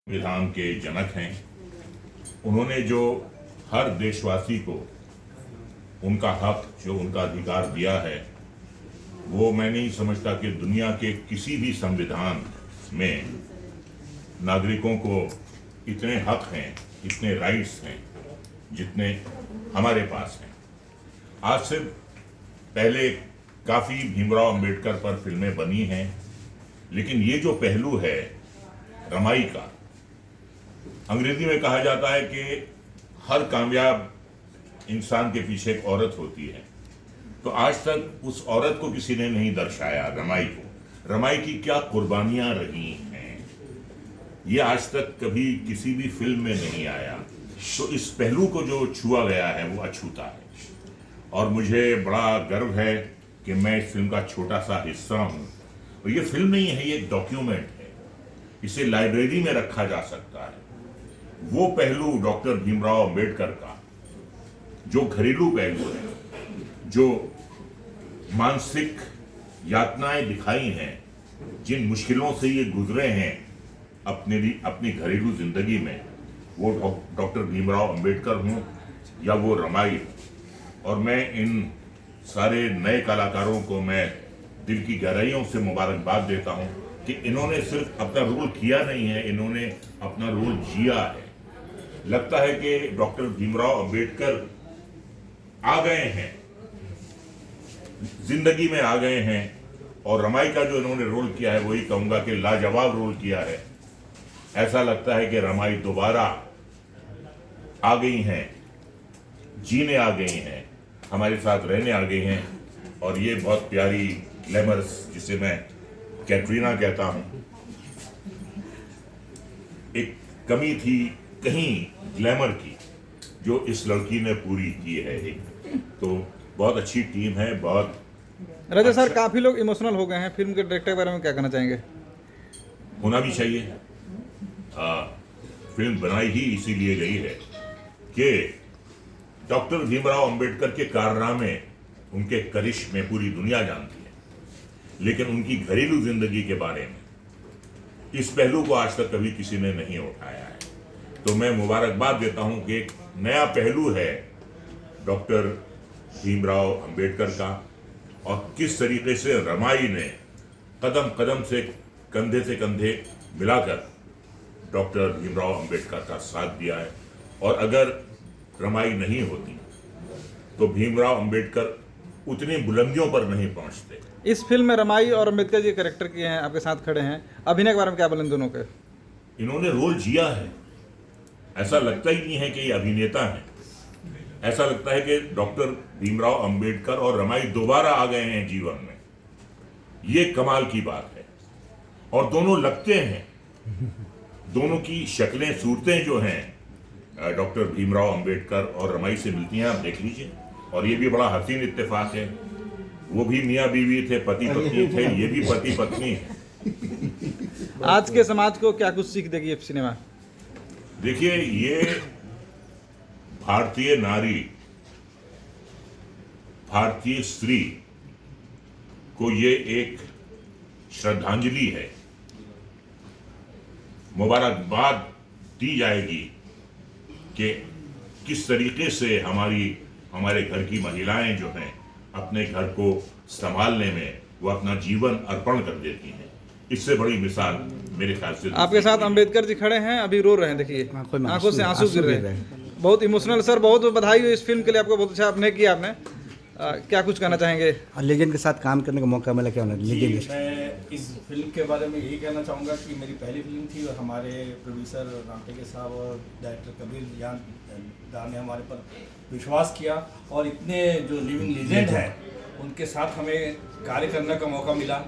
संविधान के जनक हैं। उन्होंने जो हर देशवासी को उनका हक, जो उनका अधिकार दिया है, वो मैं नहीं समझता कि दुनिया के किसी भी संविधान में नागरिकों को इतने हक हैं, इतने राइट्स हैं जितने हमारे पास हैं। आज से पहले काफ़ी भीमराव अंबेडकर पर फिल्में बनी हैं, लेकिन ये जो पहलू है रमाई का, अंग्रेजी में कहा जाता है कि हर कामयाब इंसान के पीछे एक औरत होती है, तो आज तक उस औरत को किसी ने नहीं दर्शाया, रमाई को। रमाई की क्या कुर्बानियां रही हैं, ये आज तक कभी किसी भी फिल्म में नहीं आया। तो इस पहलू को जो छुआ गया है वो अछूता है, और मुझे बड़ा गर्व है कि मैं इस फिल्म का छोटा सा हिस्सा हूँ। और ये फिल्म नहीं है, ये एक डॉक्यूमेंट है, इसे लाइब्रेरी में रखा जा सकता है। वो पहलू डॉक्टर भीमराव अंबेडकर का, जो घरेलू पहलू है, जो मानसिक यातनाएं दिखाई हैं, जिन मुश्किलों से ये गुजरे हैं अपनी घरेलू जिंदगी में, वो डॉक्टर भीमराव अंबेडकर हूँ या वो रमाई। और मैं इन सारे नए कलाकारों को मैं दिल की गहराइयों से मुबारकबाद देता हूँ कि इन्होंने सिर्फ अपना रोल किया नहीं है, इन्होंने अपना रोल जिया है। लगता है कि डॉक्टर भीमराव अंबेडकर आ गए हैं, जिंदगी में आ गए हैं, और रमाई का जो इन्होंने रोल किया है वही कहूंगा कि लाजवाब रोल किया है। ऐसा लगता है कि रमाई दोबारा आ गई हैं, जीने आ गई हैं, हमारे साथ रहने आ गई हैं। और ये बहुत प्यारी ग्लैमरस, जिसे मैं कैटरीना कहता हूं, एक कमी थी कहीं ग्लैमर की, जो इस लड़की ने पूरी की है। तो बहुत अच्छी टीम है, बहुत रजा सर, काफी लोग इमोशनल हो गए हैं। फिल्म के डायरेक्टर के बारे में क्या कहना चाहेंगे? होना भी चाहिए। फिल्म बनाई ही इसीलिए गई है कि डॉक्टर भीमराव अंबेडकर के कारनामे, उनके करिश्मे पूरी दुनिया जानती है, लेकिन उनकी घरेलू जिंदगी के बारे में इस पहलू को आज तक कभी किसी ने नहीं उठाया है। तो मैं मुबारकबाद देता हूं कि एक नया पहलू है डॉक्टर भीमराव अंबेडकर का, और किस तरीके से रमाई ने कदम कदम से कंधे मिलाकर डॉक्टर भीमराव अंबेडकर का साथ दिया है। और अगर रमाई नहीं होती तो भीमराव अंबेडकर उतनी बुलंदियों पर नहीं पहुंचते। इस फिल्म में रमाई और अंबेडकर जी कैरेक्टर किए हैं, आपके साथ खड़े हैं। अभिनय के बारे में क्या बोलें दोनों के? इन्होंने रोल जिया है, ऐसा लगता ही नहीं है कि ये अभिनेता हैं। ऐसा लगता है कि डॉक्टर भीमराव अंबेडकर और रमाई दोबारा आ गए हैं जीवन में। ये कमाल की बात है। और दोनों लगते हैं, दोनों की शक्लें, सूरतें जो हैं डॉक्टर भीमराव अंबेडकर और रमाई से मिलती हैं, आप देख लीजिए। और ये भी बड़ा हसीन इत्तेफाक है, वो भी मियाँ बीवी थे, पति पत्नी थे, ये भी पति पत्नी है। आज के समाज को क्या कुछ सीख देगी ये सिनेमा? देखिए, ये भारतीय नारी, भारतीय स्त्री को ये एक श्रद्धांजलि है। मुबारकबाद दी जाएगी कि किस तरीके से हमारे घर की महिलाएं जो हैं अपने घर को संभालने में वो अपना जीवन अर्पण कर देती हैं। इससे बड़ी मिसाल मेरे ख्याल से आपके साथ अंबेडकर जी खड़े हैं, अभी रो रहे हैं, देखिए आंखों से आंसू गिर रहे हैं। बहुत इमोशनल। सर, बहुत बधाई हो इस फिल्म के लिए, आपको बहुत अच्छा अभिनय किया आपने। क्या कुछ कहना चाहेंगे? लेजेंड के साथ काम करने का मौका मिला, क्या होना लेजेंड? मैं इस फिल्म के बारे में यही कहना चाहूँगा कि मेरी पहली फिल्म थी, और हमारे प्रोड्यूसर रामटेके साहब और डायरेक्टर कबीर जान ने हमारे पर विश्वास किया, और इतने जो लिविंग लीजेंड हैं उनके साथ हमें कार्य करने का मौका मिला।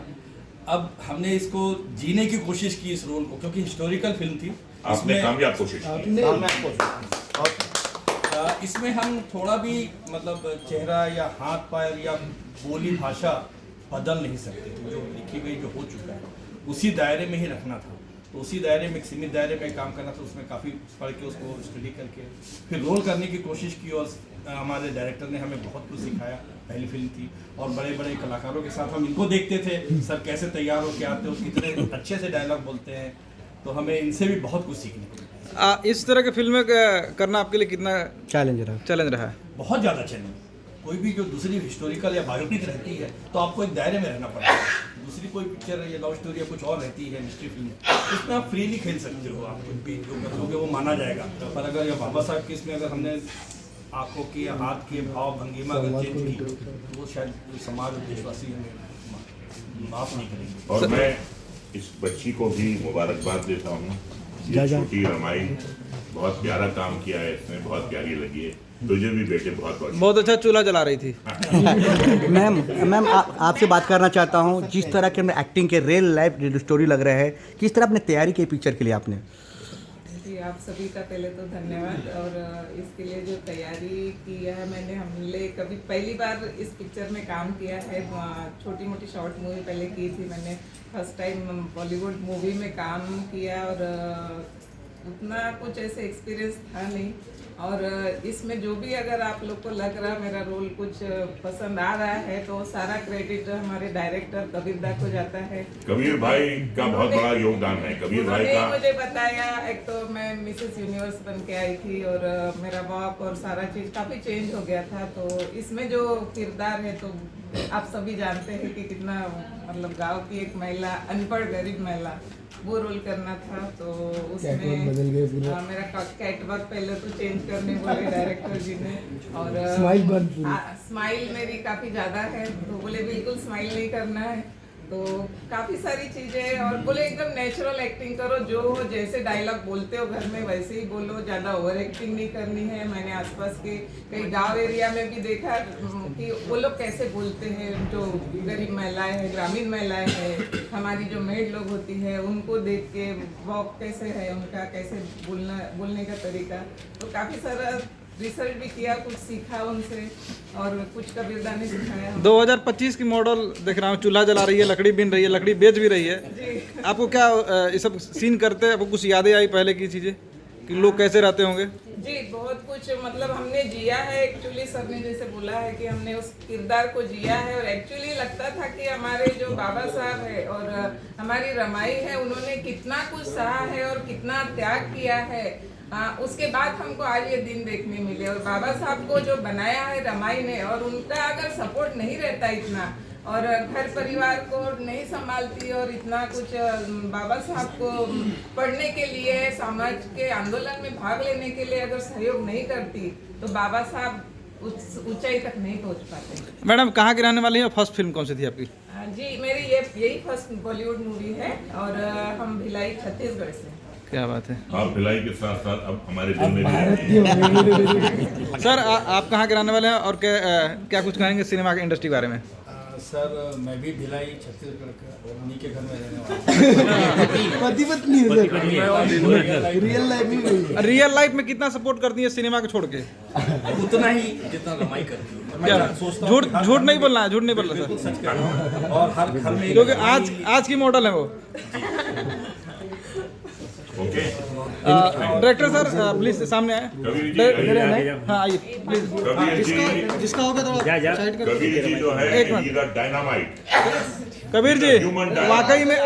अब हमने इसको जीने की कोशिश की, इस रोल को, क्योंकि हिस्टोरिकल फिल्म थी। आपने कामयाब कोशिश की। इसमें हम थोड़ा भी मतलब चेहरा या हाथ पैर या बोली भाषा बदल नहीं सकते थे। जो लिखी गई, जो हो चुका है, उसी दायरे में ही रखना था। तो उसी दायरे में, एक सीमित दायरे में काम करना था। उसमें काफ़ी पढ़ के, उसको स्टडी करके फिर रोल करने की कोशिश की, और हमारे डायरेक्टर ने हमें बहुत कुछ सिखाया। पहली फिल्म थी, और बड़े बड़े कलाकारों के साथ हम इनको देखते थे, सर कैसे तैयार होकर आते हो, कितने अच्छे से डायलॉग बोलते हैं, तो हमें इनसे भी बहुत कुछ सीखने को मिला। इस तरह की फिल्में करना आपके लिए कितना चैलेंज रहा। चैलेंज रहा है? बहुत ज़्यादा चैलेंज। कोई भी जो दूसरी हिस्टोरिकल या बायोपिक रहती है तो आपको एक दायरे में रहना पड़ता है। दूसरी कोई पिक्चर या लव स्टोरी या कुछ और रहती है, मिस्ट्री फिल्म, उसमें आप फ्रीली खेल सकते हो, आप कुछ भी जो करोगे वो माना जाएगा। पर अगर ये बाबा साहब के इसमें अगर हमने आंखों की या हाथ के भाव भंगिमा अगर चेंज की तो वो शायद समाज और देशवासी हमें माफ़ नहीं करेंगे। और मैं इस बच्ची को भी मुबारकबाद देता हूँ। ये छोटी रमाई बहुत प्यारा काम किया है इसने, बहुत प्यारी लगी है। तुझे भी बेटे बहुत अच्छा चूल्हा जला रही थी। मैम आपसे बात करना चाहता हूँ, जिस तरह के एक्टिंग के रियल लाइफ स्टोरी लग रहा है, किस तरह आपने तैयारी की पिक्चर के लिए आपने? जी, आप सभी का पहले तो धन्यवाद। और इसके लिए जो तैयारी की है मैंने, हमने कभी पहली बार इस पिक्चर में काम किया है। छोटी मोटी शॉर्ट मूवी पहले की थी मैंने, फर्स्ट टाइम बॉलीवुड मूवी में काम किया और उतना कुछ ऐसे एक्सपीरियंस था नहीं। और इसमें जो भी अगर आप लोग को लग रहा मेरा रोल कुछ पसंद आ रहा है तो सारा क्रेडिट हमारे डायरेक्टर कबीर दा को जाता है। कबीर भाई का बहुत बड़ा योगदान है। कबीर भाई का मुझे बताया, एक तो मैं मिसेस यूनिवर्स बन के आई थी और मेरा वॉक और सारा चीज़ काफ़ी चेंज हो गया था। तो इसमें जो किरदार है तो आप सभी जानते हैं कि कितना मतलब गांव की एक महिला, अनपढ़ गरीब महिला, वो रोल करना था। तो उसमें मेरा कैटवॉक पहले तो चेंज करने बोले डायरेक्टर जी ने। और स्माइल मेरी काफ़ी ज़्यादा है तो बोले बिल्कुल स्माइल नहीं करना है। तो काफ़ी सारी चीज़ें और बोले एकदम नेचुरल एक्टिंग करो, जो हो जैसे डायलॉग बोलते हो घर में वैसे ही बोलो, ज़्यादा ओवर एक्टिंग नहीं करनी है। मैंने आसपास के कई गांव एरिया में भी देखा कि वो लोग कैसे बोलते हैं, जो गरीब महिलाएं हैं, ग्रामीण महिलाएं हैं, हमारी जो मेड लोग होती है, उनको देख के वॉक कैसे है उनका, कैसे बोलने का तरीका। तो काफ़ी सारा रिसर्च भी किया, कुछ सीखा उनसे और कुछ कबीरदा ने सिखाया। 2025 की मॉडल देख रहा हूँ, चूल्हा जला रही है, लकड़ी बीन रही है, लकड़ी बेच भी रही है। आपको क्या ये सब सीन करते हैं, आपको कुछ यादें आई पहले की चीज़ें कि लोग कैसे रहते होंगे? जी, बहुत कुछ मतलब हमने जिया है। एक्चुअली सर ने जैसे बोला है कि हमने उस किरदार को जिया है और एक्चुअली लगता था कि हमारे जो बाबा साहब है और हमारी रमाई है, उन्होंने कितना कुछ सहा है और कितना त्याग किया है। उसके बाद हमको आज ये दिन देखने मिले और बाबा साहब को जो बनाया है रमाई ने, और उनका अगर सपोर्ट नहीं रहता इतना और घर परिवार को नहीं संभालती और इतना कुछ बाबा साहब को पढ़ने के लिए, समाज के आंदोलन में भाग लेने के लिए अगर सहयोग नहीं करती तो बाबा साहब उस ऊंचाई तक नहीं पहुंच पाते। मैडम कहाँ की रहने वाली है? फर्स्ट फिल्म कौन सी थी आपकी? जी, मेरी यही फर्स्ट बॉलीवुड मूवी है और हम भिलाई छत्तीसगढ़ से। क्या बात है। आप भिलाई के साथ साथ अब हमारे दिल में भी सर आप कहाँ के रहने वाले हैं और क्या कुछ कहेंगे सिनेमा की इंडस्ट्री के बारे में? सर मैं भी भिलाई छत्तीसगढ़ का उन्हीं के घर में रहने वाला। रियल लाइफ में कितना सपोर्ट करती है सिनेमा को छोड़ के? उतना ही जितना रमाई करती है। क्या झूठ नहीं बोलना है, झूठ नहीं बोलना सर, सच कह रहा हूँ। और हर घर में क्योंकि आज की मॉडल है वो। ओके। डायरेक्टर सर प्लीज सामने आए। कबीर जी हाँ आइए प्लीज। कबीर जी, जिसका होगा थोड़ा साइड कर। कबीर जी जो है एक मिनट। डायनामाइट। कबीर जी वाकई में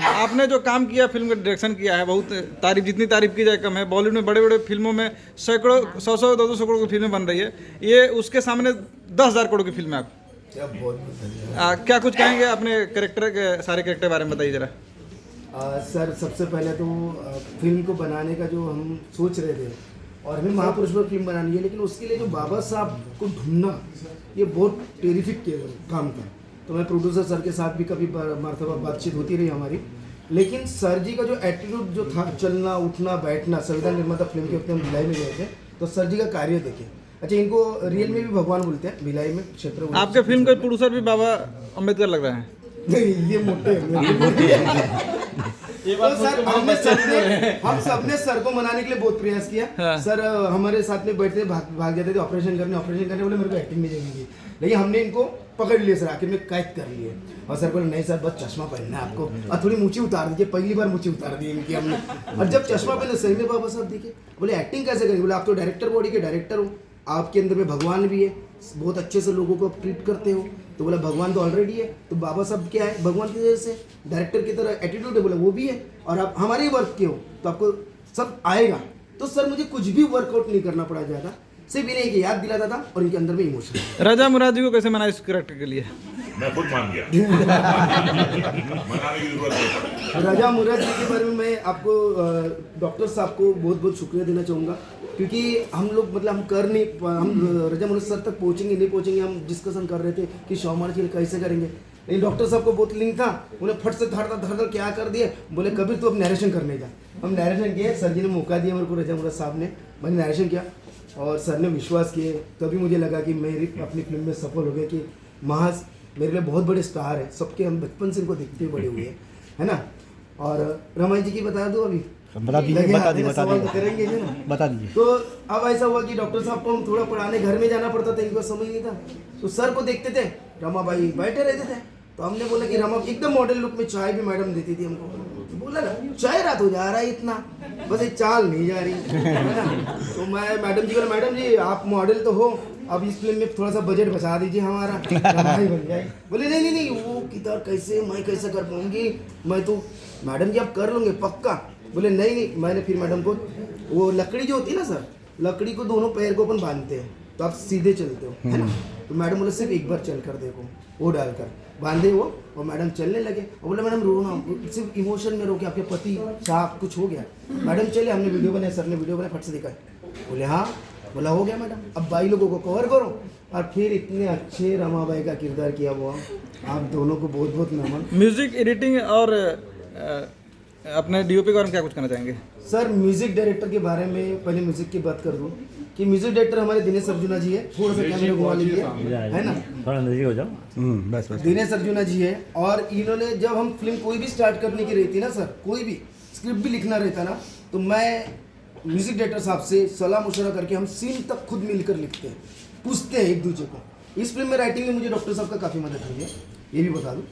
आपने जो काम किया, फिल्म का डायरेक्शन किया है, बहुत तारीफ, जितनी तारीफ की जाए कम है। बॉलीवुड में बड़े बड़े फिल्मों में सैकड़ों, 100 200 करोड़ की फिल्में बन रही है, ये उसके सामने 10,000 करोड़ की फिल्म है। आप क्या कुछ कहेंगे अपने कैरेक्टर के, सारे कैरेक्टर के बारे में बताइए जरा। सर सबसे पहले तो फिल्म को बनाने का जो हम सोच रहे थे और हमें महापुरुष पर फिल्म बनानी है, लेकिन उसके लिए जो बाबा साहब को ढूंढना ये बहुत टेरिफिक काम था। तो मैं प्रोड्यूसर सर के साथ भी कभी मरतबा बातचीत होती रही हमारी, लेकिन सर जी का जो एटीट्यूड जो था, चलना उठना बैठना, संविधान निर्माता फिल्म के वक्त हम भिलाई में गए थे तो सर जी का कार्य देखे। अच्छा, इनको रियल में भी भगवान बोलते हैं भिलाई में क्षेत्र। आपके फिल्म के प्रोड्यूसर भी बाबा अम्बेडकर लग रहे हैं? नहीं, ये मोटे तो सर हम सबने सर को मनाने के लिए बहुत प्रयास किया। हाँ। सर हमारे साथ में बैठते भाग जाते थे ऑपरेशन करने बोले मेरे को एक्टिंग में जाएगी, लेकिन हमने इनको पकड़ लिए सर, आखिर में कैद कर लिए। और सर बोले नहीं सर बस चश्मा पहनना है आपको और थोड़ी मूछी उतार दीजिए। पहली बार मूछी उतार दी इनकी हमने, और जब चश्मा पहने सही में बाबा साहब दिखे। बोले एक्टिंग कैसे करेंगे? बोले आप तो डायरेक्टर बॉडी के डायरेक्टर हो, आपके अंदर में भगवान भी है, बहुत अच्छे से लोगों को ट्रीट करते हो। तो बोला भगवान तो ऑलरेडी है, तो बाबा साहब क्या है, भगवान की वजह से डायरेक्टर की तरह एटीट्यूड है, बोला वो भी है, और आप हमारे ही वर्क के हो तो आपको सब आएगा। तो सर मुझे कुछ भी वर्कआउट नहीं करना पड़ा ज़्यादा, सिर्फ इन्हें एक याद दिलाता था और इनके अंदर में इमोशन। राजा मुराद जी को कैसे मना इस कैरेक्टर के लिए? मैं खुद मान गया। मनाने की जरूरत नहीं पड़ी। राजा मुराद जी के बारे में मैं आपको डॉक्टर साहब को बहुत बहुत शुक्रिया देना चाहूँगा, क्योंकि हम लोग मतलब हम कर नहीं हम राजा मुराद सर तक पहुँचेंगे नहीं पहुँचेंगे, हम डिस्कशन कर रहे थे कि शॉमर खेल कैसे करेंगे, लेकिन डॉक्टर साहब को बहुत लिंक था, उन्हें फट से धड़ धड़ क्या कर दिए, बोले कबीर तू अब नरेशन करने जा। हम नरेशन किए, सर जी ने मौका दिया मेरे को, राजा मुराद साहब ने, मैंने नरेशन किया और सर ने विश्वास किए, तभी मुझे लगा कि मेरी अपनी फिल्म में सफल हो गया, कि महाज मेरे लिए बहुत बड़े स्टार है, सबके हम बचपन से इनको देखते हुए बड़े हुए हैं, है ना। और रमाई जी की बता दो अभी, बता दीजिए, बता दीजिए, बता सवाल तो दीजिए, करेंगे है ना। बता दीजिए। तो अब ऐसा हुआ कि डॉक्टर साहब को हम थोड़ा पढ़ाने घर में जाना पड़ता था, इनको समझ नहीं था, तो सर को देखते थे, रमा भाई बैठे रहते थे, तो हमने बोला कि रमा एकदम मॉडल लुक में चाय भी मैडम देती थी हमको, तो बोला ना चाय रात हो जा रहा है इतना, बस ये चाल नहीं जा रही है ना। तो मैं मैडम जी को, मैडम जी आप मॉडल तो हो, अब इस फिल्म में थोड़ा सा बजट बचा दीजिए हमारा, कमाई बन जाए। बोले नहीं नहीं नहीं, वो किधर कैसे, मैं कैसे कर पाऊंगी, मैं तो मैडम जी आप कर लोगे पक्का। बोले नहीं नहीं, मैंने फिर मैडम को, वो लकड़ी जो होती है ना सर, लकड़ी को दोनों पैर को अपन बांधते हैं तो आप सीधे चलते हो, है ना। तो मैडम बोले सिर्फ एक बार चल कर देखो, वो डालकर बांधे वो, और मैडम चलने लगे, और बोले मैडम रोना, सिर्फ इमोशन में रो के आपके पति साहब कुछ हो गया। मैडम चले, हमने वीडियो बनाया, सर ने वीडियो बनाया, फट से दिखाए, बोले हाँ, बोला हो गया मैडम, अब भाई लोगों को कवर करो। और फिर इतने अच्छे रमाबाई का किरदार किया हुआ, आप दोनों को बहुत बहुत नमन। म्यूजिक एडिटिंग और अपने डीओपी के बारे में क्या कुछ कहना चाहेंगे? सर म्यूजिक डायरेक्टर के बारे में पहले म्यूजिक की बात कर दूं कि म्यूजिक डायरेक्टर हमारे दिनेश अर्जुना जी है, थोड़ा सा कैमरा घुमा लीजिए, है ना, थोड़ा नजदीक हो जाओ। बस बस। दिनेश अर्जुना जी है, और इन्होंने जब हम फिल्म कोई भी स्टार्ट करने की रहती ना सर, कोई भी स्क्रिप्ट भी लिखना रहता ना, तो मैं म्यूजिक डायरेक्टर साहब से सलाह मशवरा करके हम सीन तक खुद मिलकर लिखते हैं, पूछते हैं एक दूसरे को। इस फिल्म में राइटिंग में मुझे डॉक्टर साहब का काफ़ी मदद हुई है, ये भी बता दूँ।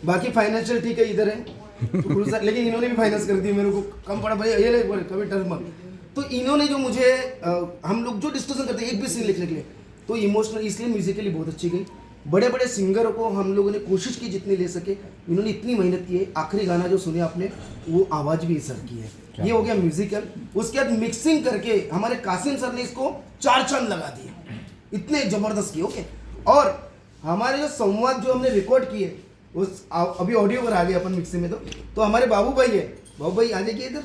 बाकी फाइनेंशियल ठीक है, इधर है तो लेकिन इन्होंने भी फाइनेंस कर दी मेरे को, कम पड़ा भैया ये ले, कभी डर मत। तो इन्होंने जो मुझे हम लोग जो डिस्कशन करते हैं एक भी सीन लिखने के लिए, तो इमोशनल इसलिए म्यूजिकली बहुत अच्छी गई। बड़े बड़े सिंगरों को हम लोगों ने कोशिश की जितनी ले सके, इन्होंने इतनी मेहनत की है। आखिरी गाना जो सुने आपने, वो आवाज़ भी सर की है, ये हो गया म्यूजिकल। उसके बाद मिक्सिंग करके हमारे कासिम सर ने इसको 4 चांद लगा दिए, इतने ज़बरदस्त किए। ओके, और हमारे जो संवाद जो हमने रिकॉर्ड किए, उस अभी ऑडियो पर आ गए अपन मिक्सिंग में, तो हमारे बाबू भाई है, बाबू भाई आ जाइए इधर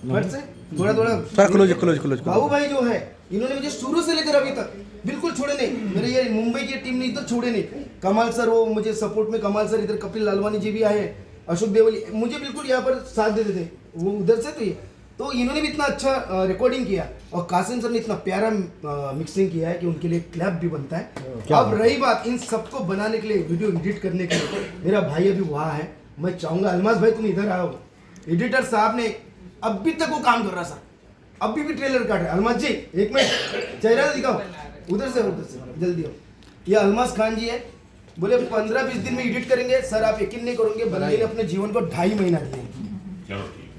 फट से, थोड़ा थोड़ा क्लोज। बाबू भाई जो है, इन्होंने मुझे शुरू से लेकर अभी तक बिल्कुल छोड़े नहीं, मेरे ये मुंबई की टीम ने इधर छोड़े नहीं। कमाल सर वो मुझे सपोर्ट में, कमाल सर इधर, कपिल लालवानी जी भी आए, अशोक देवली मुझे बिल्कुल यहाँ पर साथ देते थे, वो उधर से तो ये, तो इन्होंने भी इतना अच्छा रिकॉर्डिंग किया, और कासिम सर ने इतना प्यारा मिक्सिंग किया है कि उनके लिए क्लैप भी बनता है। अब रही बात इन सबको बनाने के लिए, वीडियो एडिट करने के लिए, मेरा भाई अभी वहाँ है, मैं चाहूँगा अलमास भाई तुम इधर आओ। एडिटर साहब ने अभी तक वो काम कर रहा सर, अभी भी ट्रेलर काट रहा है। अलमास जी एक मिनट चेहरा दिखाओ, उधर से जल्दी हो। ये अलमास खान जी है, बोले 15-20 दिन में एडिट करेंगे सर, आप यकीन नहीं करोगे, बंदे ने अपने जीवन को 2.5 महीना दिए,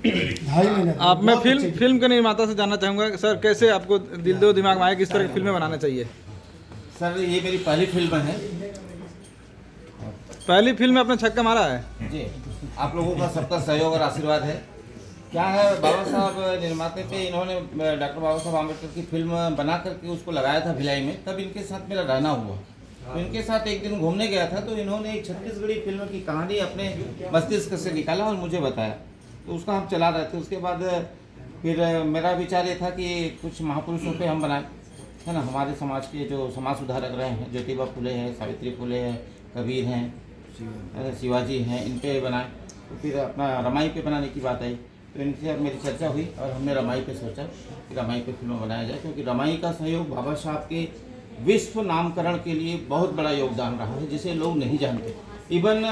2.5 महीना। आप मैं फिल्म के निर्माता से जानना चाहूँगा सर, कैसे आपको दिल दो दिमाग में आया किस तरह की फिल्में बनाना चाहिए? सर ये मेरी पहली फिल्म है। पहली फिल्म में आपने छक्का मारा है जी, आप लोगों का सबका सहयोग और आशीर्वाद है। क्या है, बाबा साहब निर्माते पे इन्होंने डॉक्टर बाबा साहब आम्बेडकर की फिल्म बना करके उसको लगाया था भिलाई में, तब इनके साथ मेरा रहना हुआ। तो इनके साथ एक दिन घूमने गया था, तो इन्होंने एक छत्तीसगढ़ी फिल्म की कहानी अपने मस्तिष्क से निकाला और मुझे बताया, तो उसका हम चला रहे थे। उसके बाद फिर मेरा विचार ये था कि कुछ महापुरुषों पे हम बनाएं, है ना, हमारे समाज के जो समाज सुधारक रहे हैं, ज्योतिबा फुले हैं, सावित्री फुले हैं, कबीर हैं, शिवाजी हैं, इन पे बनाएं। तो फिर अपना रमाई पे बनाने की बात आई, तो इनसे अब मेरी चर्चा हुई और हमने रमाई पे सोचा कि रमाई पे फिल्म बनाया जाए, क्योंकि रमाई का सहयोग बाबा साहब के विश्व नामकरण के लिए बहुत बड़ा योगदान रहा है, जिसे लोग नहीं जानते। इवन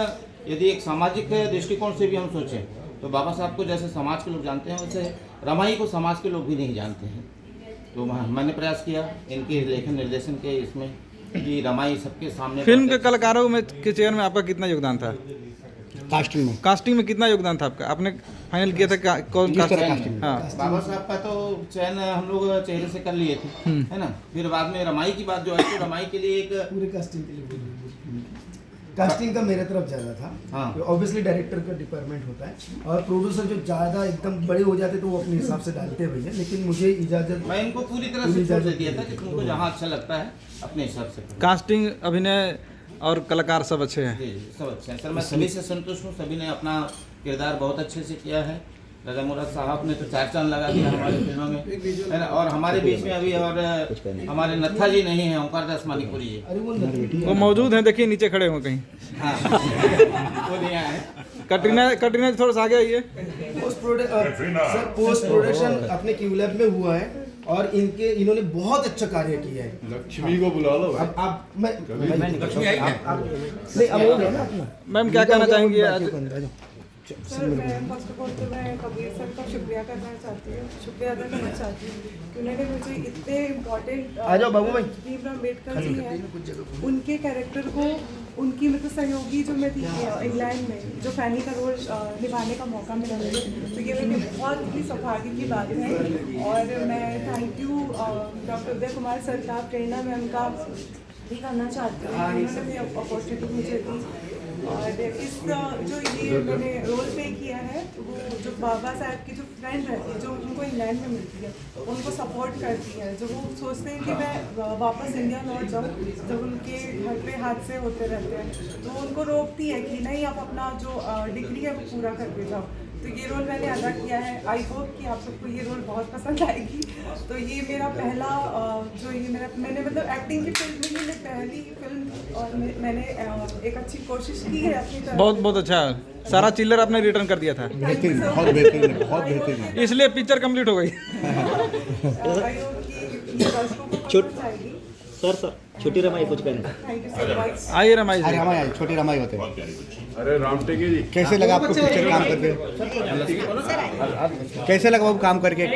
यदि एक सामाजिक दृष्टिकोण से भी हम सोचें, तो बाबा साहब को जैसे समाज के लोग जानते हैं, वैसे रमाई को समाज के लोग भी नहीं जानते हैं। तो मैंने प्रयास किया इनके लेखन निर्देशन के इसमें कि रमाई सबके सामने। फिल्म के कलाकारों में के चयन में आपका कितना योगदान था? कास्टिंग में कास्टिंग में कितना योगदान था आपका? आपने फाइनल किया था कौन किस तरह कास्टिंग? casting? हाँ, बाबा साहब का तो चयन हम लोग चेहरे से कर लिए थे, है ना। फिर बाद में रमाई की बात जो आई तो रमाई के लिए एक पूरे कास्टिंग के लिए कास्टिंग का मेरे तरफ ज़्यादा था। हाँ। ऑब्वियसली डायरेक्टर का डिपार्टमेंट होता है और प्रोड्यूसर जो ज़्यादा एकदम बड़े हो जाते तो वो अपने हिसाब से डालते हैं भैया, लेकिन मुझे इजाज़त मैं इनको पूरी तरह से छोड़ दे दिया था कि तुमको जहाँ अच्छा लगता है अपने हिसाब से करो। कास्टिंग, अभिनय और कलाकार सब अच्छे हैं। जी सब अच्छा है सर, मैं सभी से संतुष्ट हूँ। सभी ने अपना किरदार बहुत अच्छे से किया है। रजा मुराद साहब ने तो 4 चांद लगा दिया हमारी फिल्मों में, है ना। और हमारे बीच में अभी और हमारे नत्था जी नहीं है, ओंकार दास मानिकपुरी जी। अरे वो वो मौजूद हैं, देखिए नीचे खड़े हो कहीं। हाँ वो नहीं आए हैं। कटरीना थोड़ा सा आगे आइए। पोस्ट प्रोडक्शन अपने क्यूलैब में हुआ है और इन्होंने बहुत अच्छा कार्य किया है। लक्ष्मी को बुला लो भाई। अब मैं लक्ष्मी आई क्या? नहीं, अब हो गया ना अपना। मैम क्या कहना चाहेंगी आज? सर मैं फर्स्ट ऑफ ऑल तो मैं कबीर सर का शुक्रिया करना चाहती हूँ, शुक्रिया अदा करना चाहती हूँ कि उन्होंने मुझे इतने इम्पोर्टेंट आ जाओ बाबू भाई। भीमराव अम्बेडकर जी हैं, उनके कैरेक्टर को उनकी मतलब सहयोगी जो मैं थी इंग्लैंड में जो फैनी का रोल निभाने का मौका मिला मुझे, तो ये मेरे बहुत ही सौभाग्य की बात है। और मैं thank you doctor Uday Kumar sir का, प्रेरणा मैम का भी करना चाहती हूँ, उन्होंने भी अपॉर्चुनिटी मुझे दी। और इस जो ये मैंने रोल प्ले किया है वो जो बाबा साहब की जो फ्रेंड रहती है जो उनको इंग्लैंड में मिलती है, उनको सपोर्ट करती है, जो वो सोचते हैं कि मैं वापस इंडिया लौट जाऊँ, जब उनके घर पे हादसे होते रहते हैं तो उनको रोकती है कि नहीं आप अपना जो डिग्री है वो पूरा करके जाओ। तो ये रोल मैंने अदा किया है। आई होप कि आप सबको ये रोल बहुत पसंद आएगी। तो ये मेरा पहला जो ये मैंने मतलब एक्टिंग की फील्ड में ये मेरी पहली फिल्म और मैंने एक अच्छी कोशिश की है अपनी तरफ। बहुत अच्छा, सारा चिल्लर आपने रिटर्न कर दिया था, बेहतरीन, बहुत बेहतरीन, बहुत बेहतरीन। इसलिए पिक्चर कंप्लीट हो गई। आई होप कि दर्शकों को पसंद आएगी। सर छोटी रमाई कुछ कहना। Thank you so much. आइए रमाई अरे जी। रमाई छोटी रमाई होते हैं। बहुत प्यारी बच्ची। अरे रामटेके जी कैसे लगा आपको पिक्चर काम करके? कैसे लगा बाबू काम करके?